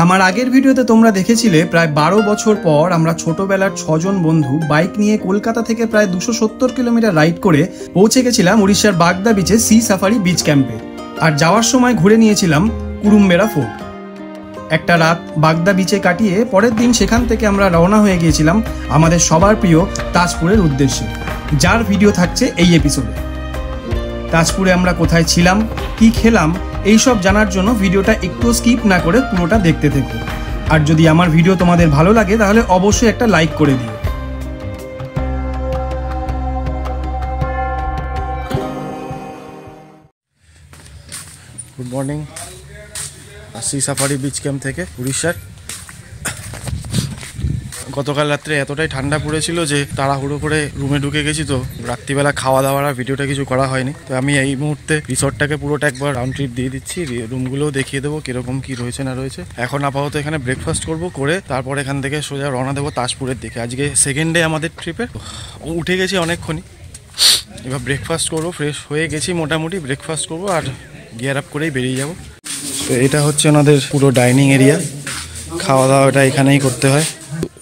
আমার আগের ভিডিওতে তোমরা দেখেছিলে প্রায় 12 বছর পর আমরা ছোটবেলার 6 জন বন্ধু বাইক নিয়ে কলকাতা থেকে প্রায় 270 কিলোমিটার রাইড করে পৌঁছে গেছিলাম উড়িষ্যার বাগদা বিচে সি সাফারি বিচ ক্যাম্পে। আর যাওয়ার সময় ঘুরে নিয়েছিলাম কুরুম্বেরা ফোর্ট। একটা রাত বাগদা বিচে কাটিয়ে পরের দিন সেখান থেকে আমরা রওনা হয়ে গিয়েছিলাম আমাদের সবার প্রিয় তাজপুরের উদ্দেশ্যে, যার ভিডিও থাকছে এই এপিসোডে। তাজপুরে আমরা কোথায় ছিলাম, কি খেলাম, এইসব জানার জন্য ভিডিওটা একটু স্কিপ না করে পুরোটা দেখতে থেকো। আর যদি আমার ভিডিও তোমাদের ভালো লাগে তাহলে অবশ্যই একটা লাইক করে দিও। Good morning, sea safari beach camp থেকে উড়িষ্যার। গতকাল রাত্রে এতটাই ঠান্ডা পড়েছিল যে তাড়াহুড়ো করে রুমে ঢুকে গেছি, তো রাত্রিবেলা খাওয়া দাওয়ার আর ভিডিওটা কিছু করা হয়নি। তো আমি এই মুহূর্তে রিসর্টটাকে পুরোটা একবার রাউন্ড ট্রিপ দিয়ে দিচ্ছি, রুমগুলোও দেখিয়ে দেবো কিরকম কি রয়েছে না রয়েছে। এখন আপাতত এখানে ব্রেকফাস্ট করব, করে তারপর এখান থেকে সোজা রওনা দেবো তাজপুরের দিকে। আজকে সেকেন্ড ডে আমাদের ট্রিপে, উঠে গেছি অনেকক্ষণই। এবার ব্রেকফাস্ট করবো, ফ্রেশ হয়ে গেছি মোটামুটি, ব্রেকফাস্ট করবো আর গিয়ার আপ করেই বেরিয়ে যাবো। তো এটা হচ্ছে ওনাদের পুরো ডাইনিং এরিয়া, খাওয়া দাওয়াটা এখানেই করতে হয়।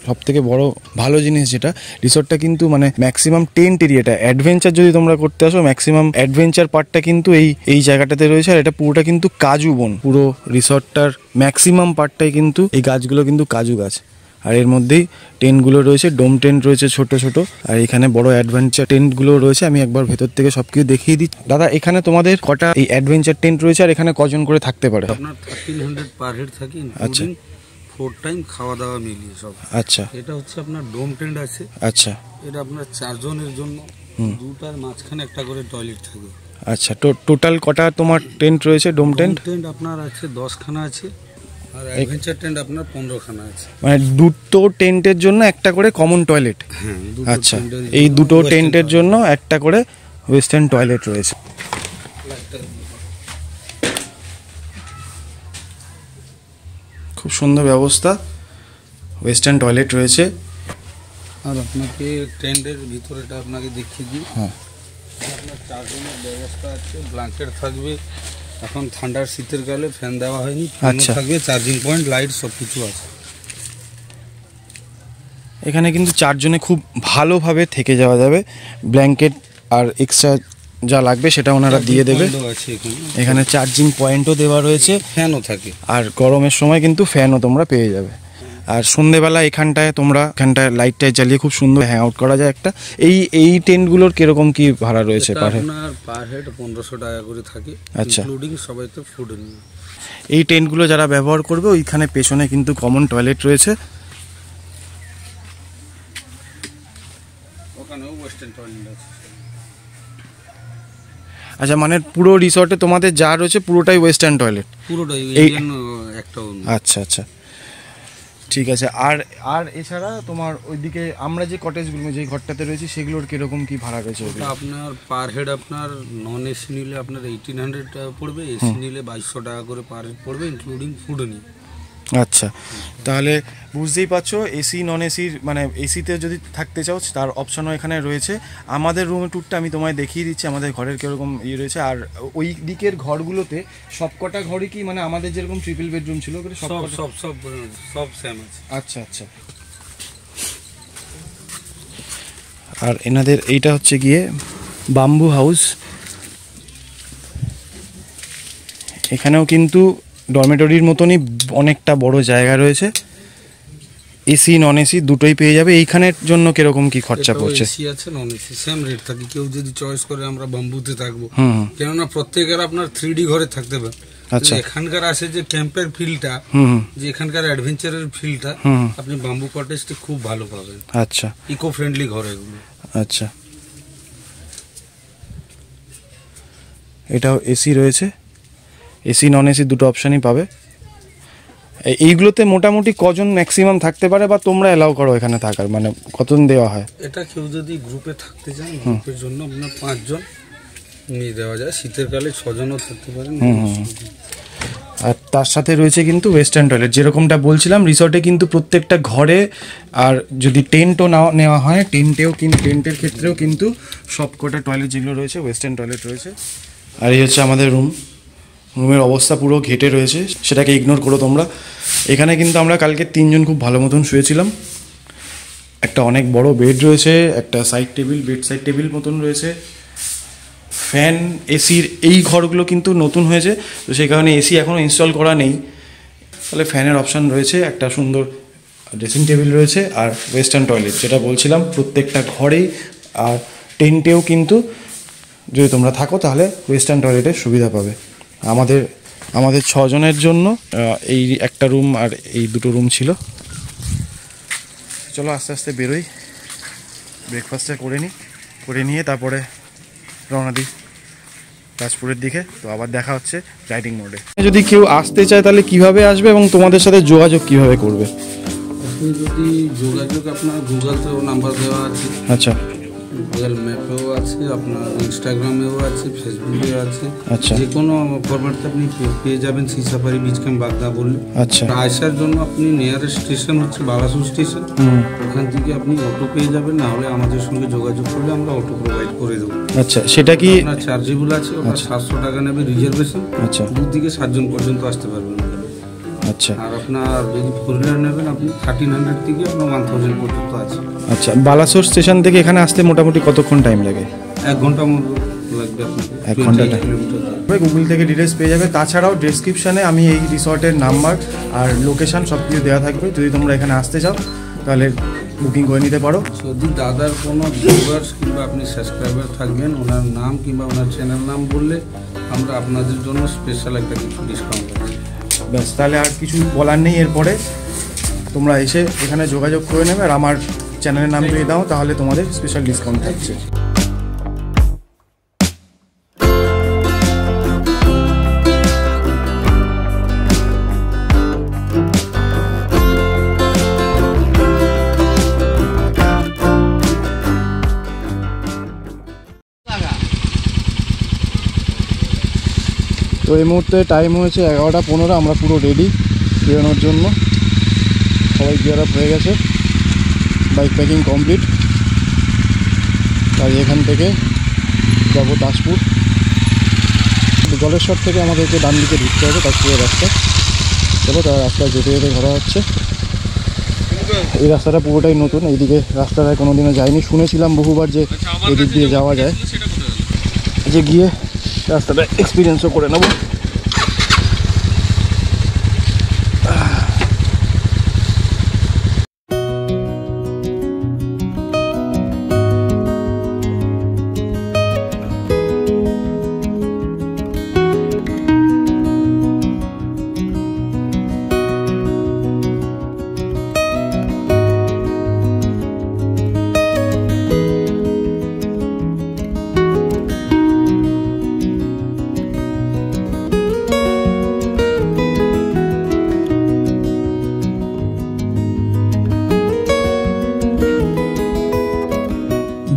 সব থেকে বড় ভালো জিনিস যেটা, রিসর্টটা কিন্তু মানে ম্যাক্সিমাম টেন্ট এরিয়াটা, অ্যাডভেঞ্চার যদি তোমরা করতে আসো ম্যাক্সিমাম অ্যাডভেঞ্চার পার্টটা কিন্তু এই জায়গাটাতে রয়েছে। আর এটা পুরোটা কিন্তু কাজু বন, পুরো রিসর্টটার ম্যাক্সিমাম পার্টটাই কিন্তু এই গাছগুলো কিন্তু কাজু গাছ। আর এর মধ্যেই টেন্টগুলো রয়েছে, ডোম টেন্ট রয়েছে ছোট ছোট, আর এখানে বড় অ্যাডভেঞ্চার টেন্টগুলো রয়েছে। আমি একবার ভেতর থেকে সবকিছু দেখিয়ে দিই। দাদা, এখানে তোমাদের কটা এই অ্যাডভেঞ্চার টেন্ট রয়েছে আর এখানে কজন করে থাকতে পারে? আপনার 1300 পার হেড থাকে, আচ্ছা, 4 টাইম খাওয়া দাওয়া মিলিয়ে সব। আচ্ছা, এটা হচ্ছে আপনার ডোম টেন্ট আছে। আচ্ছা, এটা আপনার 4 জনের জন্য, দুটার মাঝখানে একটা করে টয়লেট থাকে। আচ্ছা, টোটাল কটা তোমার টেন্ট রয়েছে? ডোম টেন্ট আপনার আছে 10 খানা আছে, আর অ্যাডভেঞ্চার টেন্ট আপনার 15 খানা আছে। মানে দুটো টেন্টের জন্য একটা করে কমন টয়লেট? হ্যাঁ, আচ্ছা, এই দুটো টেন্টের জন্য একটা করে ওয়েস্টার্ন টয়লেট রয়েছে। খুব সুন্দর ব্যবস্থা, ওয়েস্টার্ন টয়লেট রয়েছে। আর আপনাকে টেন্টের ভিতরেটা আপনাকে দেখিয়ে দিই। হ্যাঁ, আপনার 4 জনের ব্যবস্থা আছে, ব্ল্যাঙ্কেট থাকবে। এখন ঠান্ডার শীতের কালে ফ্যান দেওয়া হয়নি, আচ্ছা, থাকবে চার্জিং পয়েন্ট, লাইট সব কিছু আছে। এখানে কিন্তু 4 জনে খুব ভালোভাবে থেকে যাওয়া যাবে। ব্ল্যাঙ্কেট আর এক্সট্রা যা লাগবে সেটা ওনারা দিয়ে দেবে। এখানে চার্জিং পয়েন্টও দেওয়া রয়েছে, ফ্যানও থাকে, আর গরমের সময় কিন্তু ফ্যানও তোমরা পেয়ে যাবে। আর সন্ধ্যেবেলা এখানটায় লাইটটায় জ্বালিয়ে খুব সুন্দর হ্যাং আউট করা যায় একটা। এই টেন্টগুলোর কিরকম কি ভাড়া রয়েছে? পার হেড 1500 টাকা করে থাকে। আচ্ছা, ইনক্লুডিং সবাই তো ফুড নিয়ে। এই টেন্টগুলো যারা ব্যবহার করবে, ওইখানে পেছনে কিন্তু কমন টয়লেট রয়েছে। ওখানেও ওয়েস্টার্ন টয়লেট আছে। আচ্ছা, মানে পুরো রিসর্টে তোমাদের যা রয়েছে পুরোটাই ওয়েস্টার্ন টয়লেট? পুরোটাই একটাও। আচ্ছা, আচ্ছা, ঠিক আছে। আর এছাড়া তোমার ওইদিকে আমরা যে কটেজগুলো, যে ঘরটাতে রয়েছে, সেগুলোর কিরকম কি ভাড়া রয়েছে? আপনার পার হেড আপনার নন এসি নিলে আপনার 1800 টাকা পড়বে, এসি নিলে 2200 টাকা করে পার হেড পড়বে, ইনক্লুডিং ফুড নিয়ে। আচ্ছা, তাহলে বুঝতেই পারছো, এসি নন এসির মানে এসিতে যদি থাকতে চাও তার অপশনও এখানে রয়েছে। আমাদের রুমের ট্যুরটা আমি তোমায় দেখিয়ে দিচ্ছি, আমাদের ঘরের কীরকম রয়েছে। আর ওই দিকের ঘরগুলোতে সবকটা ঘরই কি মানে আমাদের যেরকম ট্রিপল বেডরুম ছিল সব সেম আছে? আচ্ছা, আচ্ছা। আর এনাদের এইটা হচ্ছে গিয়ে বাম্বু হাউস। এখানেও কিন্তু ডরমেটরির মতনই অনেকটা বড় জায়গা রয়েছে, এসি নন এসি দুটোই পেয়ে যাবে। এইখানের জন্য কিরকম কি খরচা পড়ছে? এসি আছে, নন এসি সেম রেট থাকে। কেউ যদি চয়েস করে আমরা বাম্বুতে থাকবো, কেননা প্রত্যেকের আপনার 3D ঘরে থাকতে হবে। আচ্ছা, এখানকার আছে যে ক্যাম্পের ফিলটা, যে এখানকার অ্যাডভেঞ্চারের ফিলটা, আপনি বাম্বু কটেজটি খুব ভালো পাবেন। আচ্ছা, ইকো ফ্রেন্ডলি ঘর এগুলো। আচ্ছা, এটাও এসি রয়েছে, এসি নন এসি দুটো অপশানই পাবে। এইগুলোতে মোটামুটি কজন ম্যাক্সিমাম থাকতে পারে, বা তোমরা এলাও করো এখানে থাকার, মানে কতজন দেওয়া হয়? এটা কেউ যদি গ্রুপে থাকতে চান, গ্রুপের জন্য আপনার 5 জন নিয়ে দেওয়া যায়। শীতের কালে 6 জনও থাকতে পারেন। আর তার সাথে রয়েছে কিন্তু ওয়েস্টার্ন টয়লেট, যেরকমটা বলছিলাম। রিসর্টে কিন্তু প্রত্যেকটা ঘরে, আর যদি টেন্টও নেওয়া হয়, টেন্টের ক্ষেত্রেও কিন্তু সব কটা টয়লেট যেগুলো রয়েছে ওয়েস্টার্ন টয়লেট রয়েছে। আর এই হচ্ছে আমাদের রুম, রুমের অবস্থা পুরো ঘেটে রয়েছে, সেটাকে ইগনোর করো তোমরা। এখানে কিন্তু আমরা কালকে 3 জন খুব ভালো মতন শুয়েছিলাম। একটা অনেক বড় বেড রয়েছে, একটা side table, bed side table মতন রয়েছে, ফ্যান, এসির এই ঘরগুলো কিন্তু নতুন হয়েছে, তো সেই কারণে এসি এখনও ইনস্টল করা নেই। তাহলে ফ্যানের অপশান রয়েছে, একটা সুন্দর ড্রেসিং টেবিল রয়েছে, আর ওয়েস্টার্ন টয়লেট যেটা বলছিলাম প্রত্যেকটা ঘরেই। আর টেন্টেও কিন্তু যদি তোমরা থাকো তাহলে ওয়েস্টার্ন টয়লেটের সুবিধা পাবে। আমাদের 6 জনের জন্য এই একটা রুম আর এই 2টো রুম ছিল। চলো আস্তে আস্তে বেরোই, ব্রেকফাস্টটা করে নিয়ে তারপরে রওনা দিই তাজপুরের দিকে। তো আবার দেখা হচ্ছে রাইডিং মোডে। যদি কেউ আসতে চায় তাহলে কিভাবে আসবে এবং তোমাদের সাথে যোগাযোগ কিভাবে করবে? আপনি যদি যোগাযোগ, আপনার গুগলতেও নাম্বার দেওয়া আছে, আচ্ছা, গুগল ম্যাপেও আছে, আপনার ইনস্টাগ্রামেও আছে, ফেসবুকেও আছে। আচ্ছা, যে কোনো ফরম্যাটে আপনি পেয়ে যাবেন সি সাফারি বিচ ক্যাম্প বাগদা বললে। আচ্ছা, আসার জন্য আপনি নিয়ারেস্ট স্টেশন হচ্ছে বালাসুর স্টেশন, ওখান থেকে আপনি অটো পেয়ে যাবেন, না হলে আমাদের সঙ্গে যোগাযোগ করলে আমরা অটো প্রোভাইড করে দেবো। আচ্ছা, সেটা কি আপনার চার্জেবল আছে, ওটা 700 টাকা নেবে রিজার্ভেশন। আচ্ছা, 2 থেকে 7 জন পর্যন্ত আসতে পারবেন। আচ্ছা, আর আপনার যদি 4 হুইলার নেবেন আপনি 1300 থেকে আপনার 1000 পর্যন্ত আছে। আচ্ছা, বালাসোর স্টেশন থেকে এখানে আসতে মোটামুটি কতক্ষণ টাইম লাগে? 1 ঘন্টা মতো লাগবে আপনাকে। 1 ঘন্টা গুগল থেকে ডিটেলস পেয়ে যাবে। তাছাড়াও ডেসক্রিপশানে আমি এই রিসর্টের নাম্বার আর লোকেশান সব কিছু দেওয়া থাকবে। যদি তোমরা এখানে আসতে চাও তাহলে বুকিং করে নিতে পারো। যদি দাদার কোনো ভিউয়ার্স কিংবা আপনি সাবস্ক্রাইবার থাকবেন, ওনার নাম কিংবা ওনার চ্যানেল নাম বললে আমরা আপনাদের জন্য স্পেশাল একটা কিছু ডিসকাউন্ট আছে। ব্যাস, তাহলে আর কিছু বলার নেই। এরপরে তোমরা এসে এখানে যোগাযোগ করে নেবে, আর আমার চ্যানেলের নাম দিয়ে দাও, তাহলে তোমাদের স্পেশাল ডিসকাউন্ট থাকছে। তো এই মুহূর্তে টাইম হয়েছে 11:15। আমরা পুরো রেডি বেরোনোর জন্য, সবাই গিয়ার আপ হয়ে গেছে, বাইক প্যাকিং কমপ্লিট। তাই এখান থেকে যাবো তাজপুর। জলেশ্বর থেকে আমাদেরকে ডান দিকে ঢুকতে হবে তাজপুরের রাস্তা। চলো, তার রাস্তায় যেতে যেতে ধরা হচ্ছে। এই রাস্তাটা পুরোটাই নতুন, এইদিকে রাস্তাটায় কোনোদিনও যাইনি। শুনেছিলাম বহুবার যে এদিক দিয়ে যাওয়া যায়, যে গিয়ে রাস্তাটা এক্সপিরিয়েন্সও করে নেব।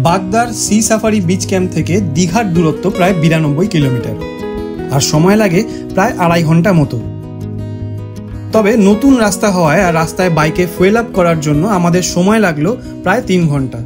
বাগদার সি সাফারি বিচ ক্যাম্প থেকে দীঘার দূরত্ব প্রায় 92 কিলোমিটার, আর সময় লাগে প্রায় 2.5 ঘন্টা মতো। তবে নতুন রাস্তা হওয়ায় আর রাস্তায় বাইকে ফুয়েল আপ করার জন্য আমাদের সময় লাগলো প্রায় 3 ঘন্টা।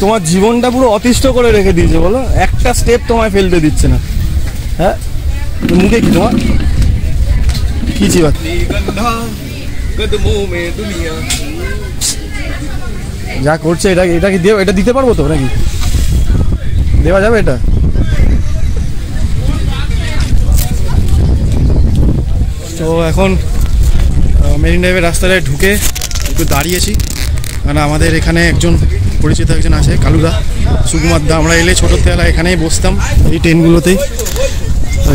তোমার জীবনটা পুরো অতিষ্ঠ করে রেখে দিয়েছে বলো, একটা স্টেপ তোমায় ফেলতে দিচ্ছে না। হ্যাঁ মুখে কি তোমার কি চিবাত? যা করছে এটা কি এটা দিতে পারবো তো নাকি? দেওয়া যাবে এটা? তো এখন মেরিন ড্রাইভের রাস্তাটায় ঢুকে একটু দাঁড়িয়েছি, কারণ আমাদের এখানে একজন পরিচিত একজন আছে, কালুদা, সুকুমার দা। আমরা এলে ছোটোর থেকে এখানেই বসতাম এই ট্রেনগুলোতেই।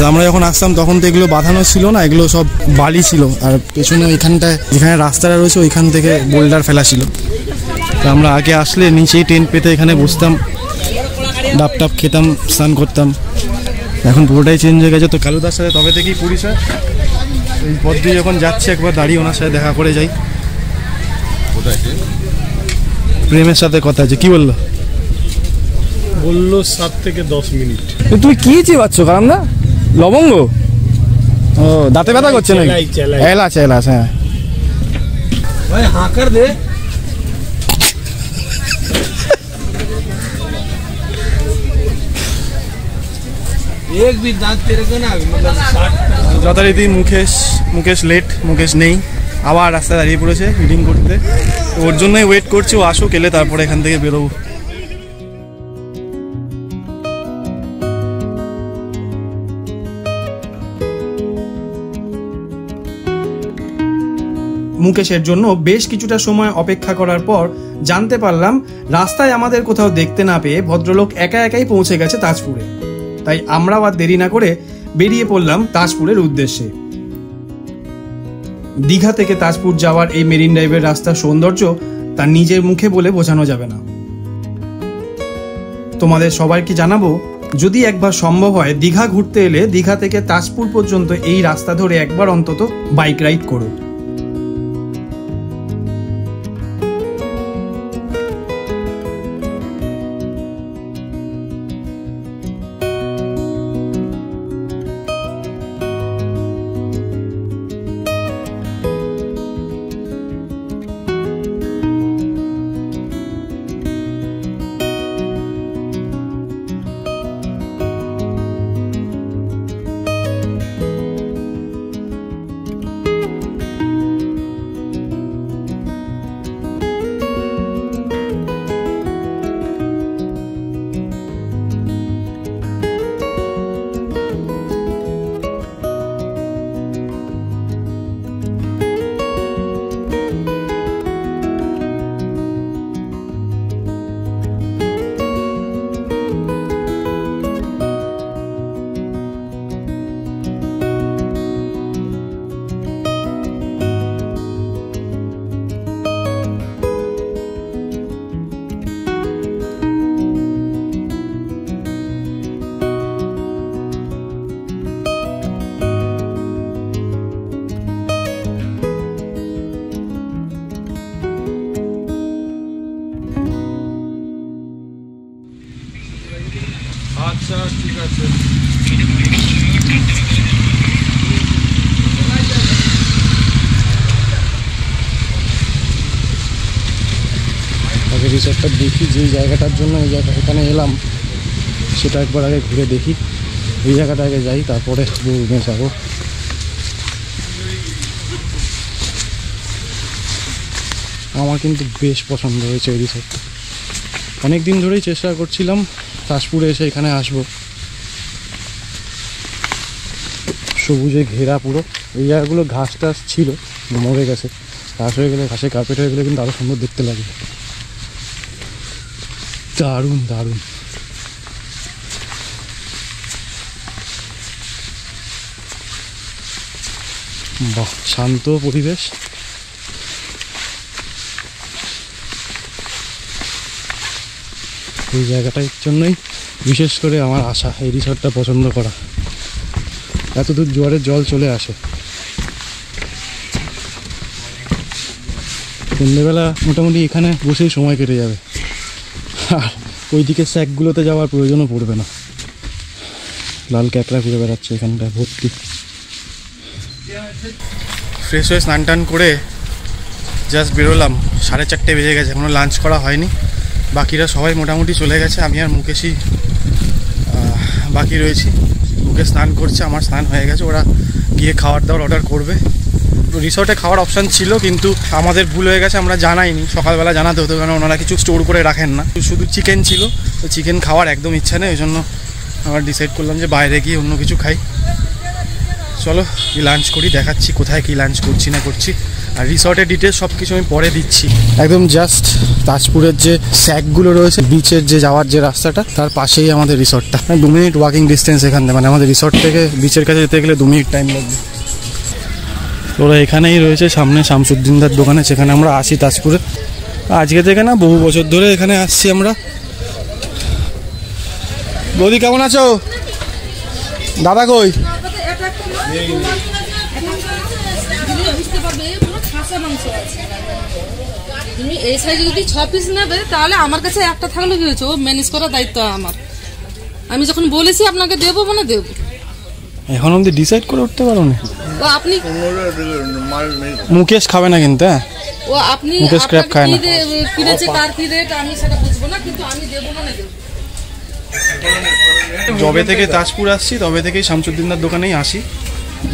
আমরা যখন আসতাম তখন তো এগুলো বাঁধানো ছিল না, এগুলো সব বালি ছিল, আর পেছনে ওইখানটায় যেখানে রাস্তাটা রয়েছে ওইখান থেকে বোল্ডার ফেলা ছিল। তো আমরা আগে আসলে নিচেই ট্রেন পেতে এখানে বসতাম, ডাব টাপ খেতাম, স্নান করতাম। এখন পুরোটাই চেঞ্জ হয়ে গেছে। তো কালুদার সাথে তবে থেকেই পরিচয়। এই পথ দিয়ে যখন যাচ্ছে একবার দাঁড়িয়ে ওনার সাথে দেখা করে যাই। প্রেমের সাথে কথা আছে, কি বললো? বললো 7 থেকে 10 মিনিট। তুমি কি চিবাচ্ছ কারণ না? লবঙ্গ? ও দাঁতে ব্যথা করছে নাকি? এলাচ এলাচ, হ্যাঁ। ভাই হাঁকার দে। एक भी दांत तेरे को ना मतलब 60। যথারীতি মুকেশ লেট, মুকেশ নেই, আবার রাস্তায় দাঁড়িয়ে পড়েছে রিডিং করতে। তো ওর জন্যই ওয়েট করছি, ও আসুক, এলে তারপরে এখান থেকে বেরোবো। মুকেশের জন্য বেশ কিছুটা সময় অপেক্ষা করার পর জানতে পারলাম রাস্তায় আমাদের কোথাও দেখতে না পেয়ে ভদ্রলোক একা একাই পৌঁছে গেছে তাজপুরে। তাই আমরাও আর দেরি না করে বেরিয়ে পড়লাম তাজপুরের উদ্দেশ্যে। দীঘা থেকে তাজপুর যাওয়ার এই মেরিন ড্রাইভের রাস্তার সৌন্দর্য তার নিজের মুখে বলে বোঝানো যাবে না। তোমাদের সবাইকে জানাবো, যদি একবার সম্ভব হয় দীঘা ঘুরতে এলে দীঘা থেকে তাজপুর পর্যন্ত এই রাস্তা ধরে একবার অন্তত বাইক রাইড করো। আচ্ছা ঠিক আছে। আগে রিসর্টটা দেখি, যেই জায়গাটার জন্য এখানে এলাম সেটা একবার আগে ঘুরে দেখি। এই জায়গাটা আগে যাই, তারপরে রুমে যাবো। আমার কিন্তু বেশ পছন্দ হয়েছে এই রিসর্টটা। অনেক দিন ধরেই চেষ্টা করছিলাম তাজপুরে এসে এখানে আসবো। সবুজে ঘেরা পুরো, এই জায়গাগুলো ঘাস টাস ছিল, মরে গেছে। ঘাস হয়ে গেলে, ঘাসে কার্পেট হয়ে গেলে কিন্তু আরও সুন্দর দেখতে লাগে। দারুণ দারুণ। বাহ, শান্ত পরিবেশ। এই জায়গাটার জন্যই বিশেষ করে আমার আশা এই রিসর্টটা পছন্দ করা। এত দূর জোয়ারের জল চলে আসে। সন্ধ্যেবেলা মোটামুটি এখানে বসেই সময় কেটে যাবে, আর ওইদিকে স্যাকগুলোতে যাওয়ার প্রয়োজনও পড়বে না। লাল ক্যাকড়া ঘুরে বেড়াচ্ছে এখানটায় ভর্তি। ফ্রেশ হয়ে স্নান টান করে জাস্ট বেরোলাম, 4:30 বেজে গেছে, এখনও লাঞ্চ করা হয়নি। বাকিরা সবাই মোটামুটি চলে গেছে, আমি আর মুকেশই বাকি রয়েছি। মুকেশ স্নান করছে, আমার স্নান হয়ে গেছে, ওরা গিয়ে খাবার দাবার অর্ডার করবে। রিসর্টে খাওয়ার অপশান ছিল কিন্তু আমাদের ভুল হয়ে গেছে, আমরা জানাইনি, সকালবেলা জানাতে হতো, কারণ ওনারা কিছু স্টোর করে রাখেন না, শুধু চিকেন ছিল, তো চিকেন খাওয়ার একদম ইচ্ছা নেই, ওই জন্য আমরা ডিসাইড করলাম যে বাইরে গিয়ে অন্য কিছু খাই। চলো কি লাঞ্চ করি, দেখাচ্ছি কোথায় কি লাঞ্চ করছি না করছি, আর রিসর্টের ডিটেলস সব কিছু আমি পরে দিচ্ছি। একদম জাস্ট তাজপুরের যে স্যাকগুলো রয়েছে, বিচের যে যাওয়ার যে রাস্তাটা, তার পাশেই আমাদের রিসর্টটা, 2 মিনিট ওয়াকিং ডিস্টেন্স এখান থেকে, মানে আমাদের রিসর্ট থেকে বিচের কাছে যেতে গেলে 2 মিনিট টাইম লাগবে। ওরা এখানেই রয়েছে সামনে শামসুদ্দিনদার দোকানে, সেখানে আমরা আসি তাজপুরে, আজকে থেকে না বহু বছর ধরে এখানে আসছি আমরা। বৌদি কেমন আছো? দাদা কই? তুমি এই সাইজে যদি 6 পিস নেবে তাহলে আমার কাছে একটা থাকলে কি হয়েছে, ও ম্যানেজ করার দায়িত্ব আমার। আমি যখন বলেছি আপনাকে দেবো মানে দেবো। এখন অব্দি ডিসাইড করে উঠতে পারো না? ও আপনি মুকেশ খাবে না কিন্তু, হ্যাঁ ও আপনি মুকেশ ক্র্যাব খায় না। কিনেছে কার কি রেট আমি সেটা বুঝবো না, কিন্তু আমি দেবো মানে দেবো। যবে থেকে তাজপুর আসছি তবে থেকেই শামসুদ্দিনদার দোকানেই আসি।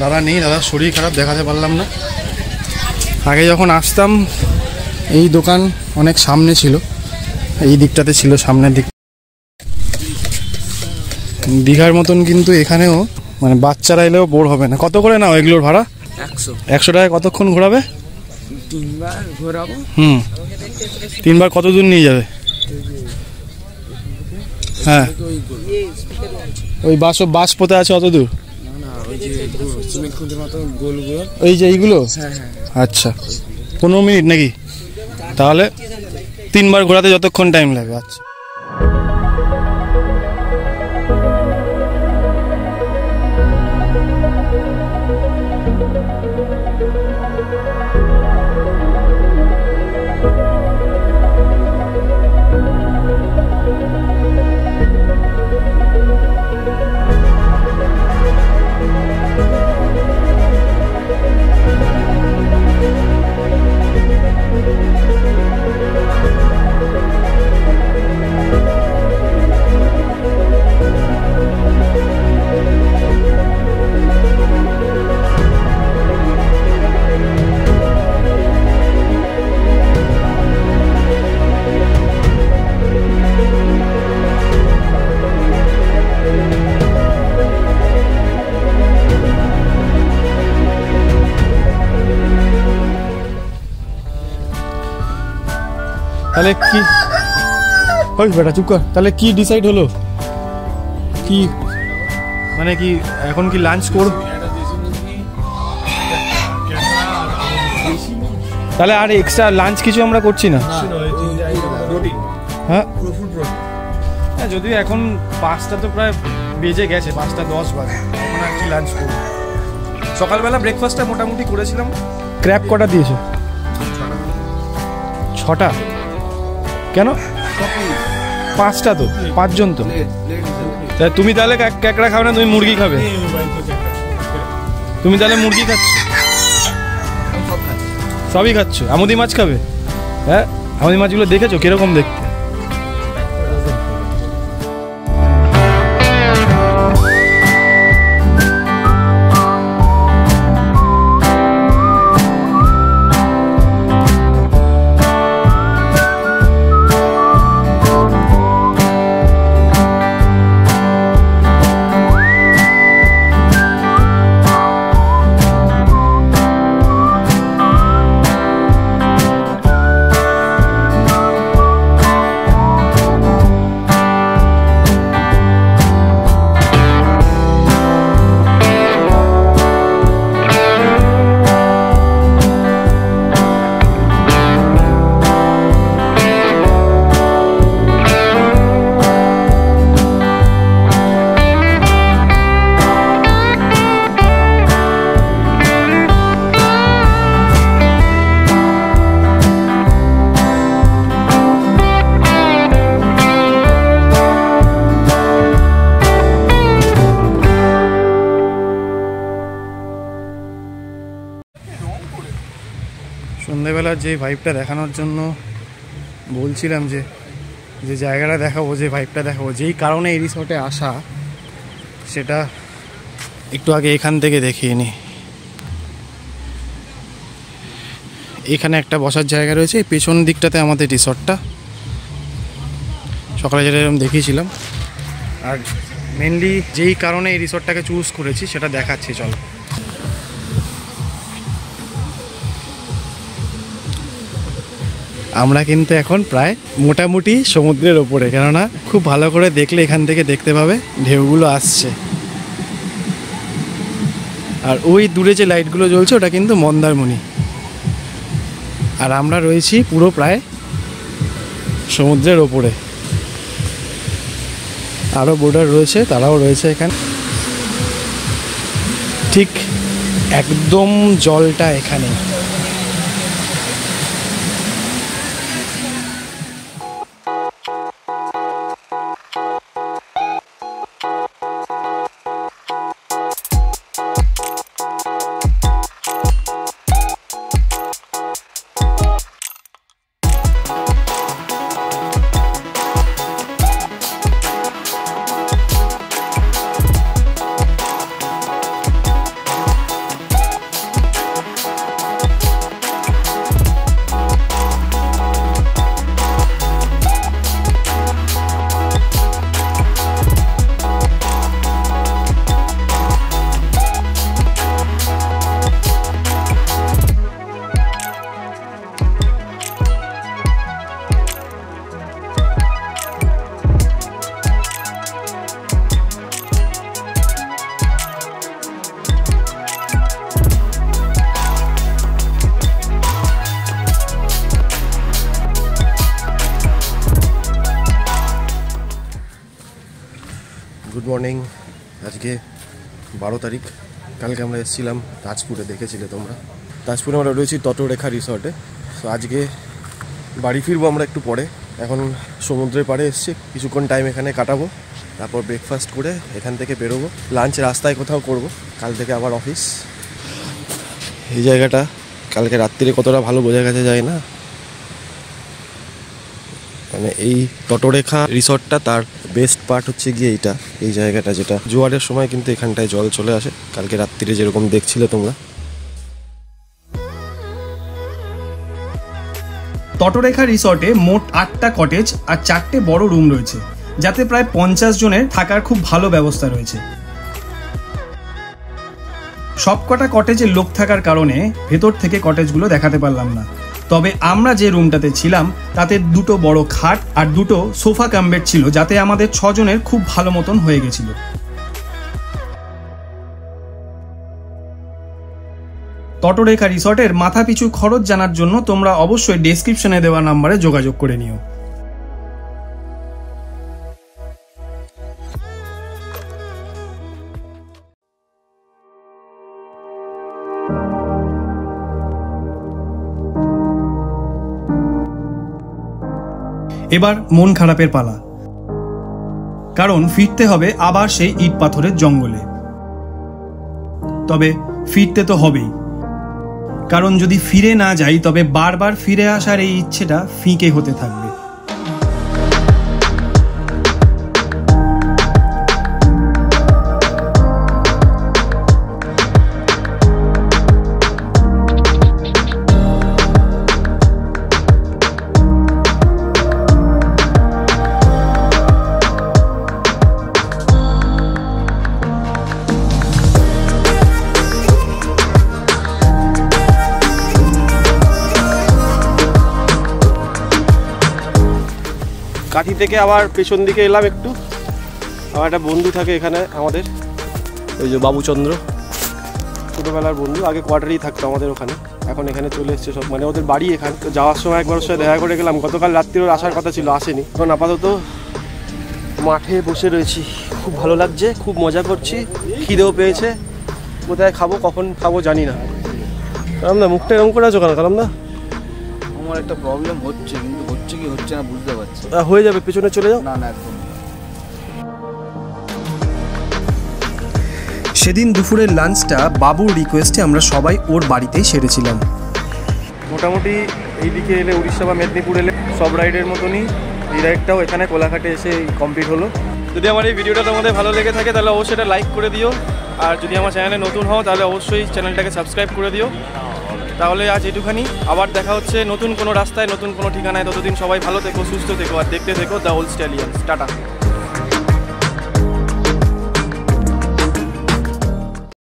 দাদা নেই, দাদার শরীর খারাপ, দেখাতে পারলাম না। আগে যখন আসতাম এই দোকান অনেক সামনে ছিল, এই দিকটাতে ছিল সামনের দিক। দীঘার মতন কিন্তু এখানেও মানে বাচ্চারা এলেও বোর হবে না। কত করে নাও এগুলোর ভাড়া? 100 টাকায় কতক্ষণ ঘোরাবে? 3 বার ঘোরাবো। 3 বার কত দূর নিয়ে যাবে? হ্যাঁ ওই বাস পোতে আছে অত দূর? ওই যে এইগুলো? আচ্ছা 15 মিনিট নাকি? তাহলে 3 বার ঘোরাতে যতক্ষণ টাইম লাগবে। আচ্ছা তাহলে কি ওই বেটা চুপ কর, তাহলে কি ডিসাইড হলো? কি মানে কি এখন কি লাঞ্চ করব? তাহলে আর এক্সট্রা লাঞ্চ কিছু আমরা করছি না? হ্যাঁ যদিও এখন 5টা তো প্রায় বেজে গেছে, 5:10 বাজে, এখন আর কি লাঞ্চ করবো? সকালবেলা ব্রেকফাস্টটা মোটামুটি করেছিলাম। ক্র্যাব কটা দিয়েছো? 6টা? কেন 5টা তো, 5 জন তো। তুমি তাহলে ক্যাকড়া খাও না, তুমি মুরগি খাবে? তুমি তাহলে মুরগি খাচ্ছ? সবই খাচ্ছ? আমুদি মাছ খাবে? হ্যাঁ আমুদি মাছগুলো দেখেছো কিরকম দেখতে? সন্ধ্যেবেলা যে ভাইবটা দেখানোর জন্য বলছিলাম যে যে জায়গাটা দেখাবো, যে ভাইবটা দেখাবো, যেই কারণে এই রিসর্টে আসা, সেটা একটু আগে এখান থেকে দেখিয়ে নিই। এখানে একটা বসার জায়গা রয়েছে, এই পেছন দিকটাতে আমাদের রিসর্টটা, সকালে যেটা এরকম দেখিয়েছিলাম। আর মেনলি যেই কারণে এই রিসর্টটাকে চুজ করেছি সেটা দেখাচ্ছি, চলো। আমরা কিন্তু এখন প্রায় মোটামুটি সমুদ্রের ওপরে, কেননা খুব ভালো করে দেখলে এখান থেকে দেখতে পাবে ঢেউগুলো আসছে। আর ওই দূরে যে লাইটগুলো জ্বলছে ওটা কিন্তু মন্দারমণি। আর আমরা রয়েছি পুরো প্রায় সমুদ্রের ওপরে। আরও বোর্ডার রয়েছে, তারাও রয়েছে এখানে। ঠিক একদম জলটা এখানে। Good morning. আজকে 12 তারিখ। কালকে আমরা এসেছিলাম তাজপুরে, দেখেছিলে তোমরা। তাজপুরে আমরা রয়েছি তটরেখা রিসর্টে। তো আজকে বাড়ি ফিরবো আমরা একটু পরে। এখন সমুদ্রের পাড়ে এসেছি, কিছুক্ষণ টাইম এখানে কাটাবো, তারপর ব্রেকফাস্ট করে এখান থেকে বেরোবো। লাঞ্চ রাস্তায় কোথাও করব, কাল থেকে আবার অফিস। এই জায়গাটা কালকে রাত্রিরে কতটা ভালো বোঝা গেছে যায় না, মানে এই তটরেখা রিসর্টটা তার বেস্ট পার্ট হচ্ছে গিয়ে এইটা, এই জায়গাটা, যেটা জোয়ারের সময় কিন্তু এখানটায় জল চলে আসে, কালকে রাত্রিরে যেরকম দেখছিলে তোমরা। তটরেখা রিসর্টে মোট 8টা কটেজ আর 4টে বড় রুম রয়েছে, যাতে প্রায় 50 জনের থাকার খুব ভালো ব্যবস্থা রয়েছে। সবকটা কটেজে লোক থাকার কারণে ভেতর থেকে কটেজগুলো দেখাতে পারলাম না। তবে আমরা যে রুমটাতে ছিলাম তাতে 2টো বড় খাট আর 2টো সোফা কাম বেড ছিল, যাতে আমাদের 6 জনের খুব ভালো মতন হয়ে গেছিল। তটরেখা রিসর্টের মাথাপিছু খরচ জানার জন্য তোমরা অবশ্যই ডেসক্রিপশনে দেওয়া নাম্বারে যোগাযোগ করে নিও। এবার মন খারাপের পালা, কারণ ফিরতে হবে আবার সেই ইট পাথরের জঙ্গলে। তবে ফিরতে তো হবেই, কারণ যদি ফিরে না যাই তবে বারবার ফিরে আসার এই ইচ্ছেটা ফিকে হতে থাকবে। কাঠি থেকে আবার পেছন দিকে এলাম একটু। আমার একটা বন্ধু থাকে এখানে আমাদের, ওই যে বাবুচন্দ্র, ছোটোবেলার বন্ধু। আগে কোয়ার্টারেই থাকতো আমাদের ওখানে, এখন এখানে চলে এসছে সব, মানে ওদের বাড়ি এখানে। তো যাওয়ার সময় একবার ওর সাথে দেখা করে গেলাম। গতকাল রাত্রির ওর আসার কথা ছিল, আসেনি। এখন আপাতত মাঠে বসে রয়েছি, খুব ভালো লাগছে, খুব মজা করছি, খিদেও পেয়েছে। কোথায় খাবো, কখন খাবো জানি না। কারণ না মুখটা এরকম করে আছো কেন কারণ না? আমার একটা প্রবলেম হচ্ছে, কিন্তু হচ্ছে কি হচ্ছে না বুঝতে পারছি। হয়ে যাবে, পেছনে চলে যাও। না না একদম। সেদিন দুপুরের লাঞ্চটা বাবুর রিকোয়েস্টে আমরা সবাই ওর বাড়িতেই সেরেছিলাম। মোটামুটি এইদিকে এলে, উড়িষ্যা বা মেদিনীপুর এলে সব রাইডের মতনই এই রাইডটাও এখানে কোলাঘাটে এসে কমপ্লিট হলো। যদি আমার এই ভিডিওটা তোমাদের ভালো লেগে থাকে তাহলে অবশ্যই এটা লাইক করে দিও, আর যদি আমার চ্যানেলে নতুন হও তাহলে অবশ্যই চ্যানেলটাকে সাবস্ক্রাইব করে দিও। তাহলে আজ এটুখানি, আবার দেখা হচ্ছে নতুন কোনো রাস্তায় নতুন কোনো ঠিকানায়। ততদিন সবাই ভালো থেকো, সুস্থ থেকো, আর দেখতে থেকো দ্য ওল্ড স্ট্যালিয়ান্স। টাটা।